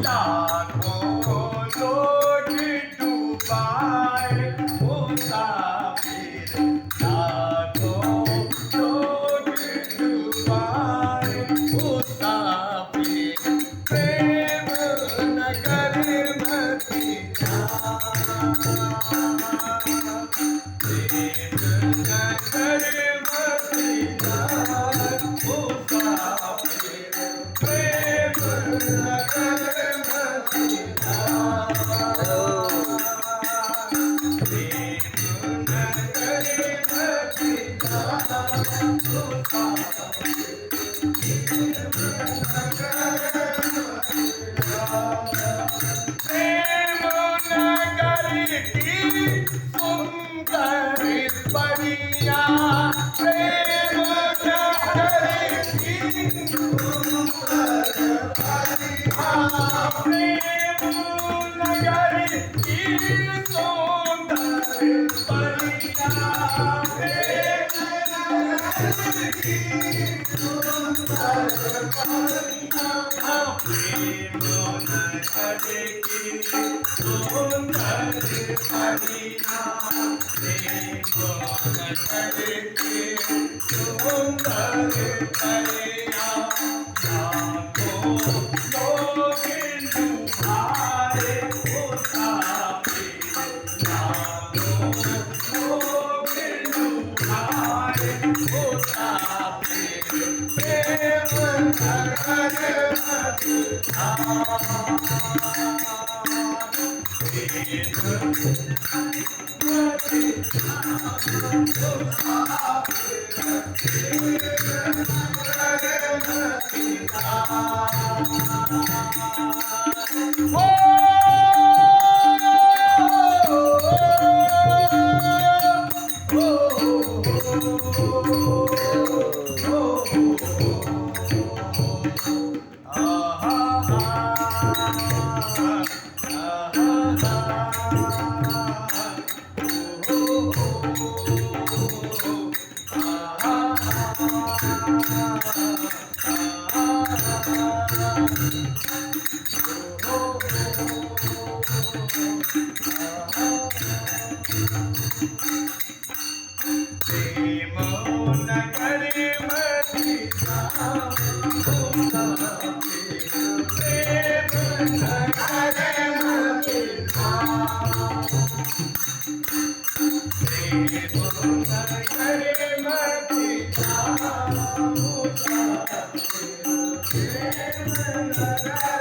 लाखों लोग डूबाए मुसाफिर, लाखों लोग डूबाए मुसाफिर, प्रेम नगर मदीना, प्रेम नगर मदीना मुसाफिर, प्रेम नगर मदीना, प्रेम नगर मदीना प्रेम नगर की सुंदर परियां, प्रेम नगर की सुंदर परियां, प्रेम नगर की सुंदर परियां, प्रेम नगर की सुंदर परियां, प्रेम नगर की सुंदर परियां, प्रेम नगर की सुंदर परियां, लाखों लोग डूबाए मुसाफिर, लाखों लोग डूबाए मुसाफिर, प्रेम नगर मदीना, प्रेम प्रेम नगर मदीना मुसाफिर, प्रेम नगर मदीना, प्रेम नगर मदीना मुसाफिर, प्रेम नगर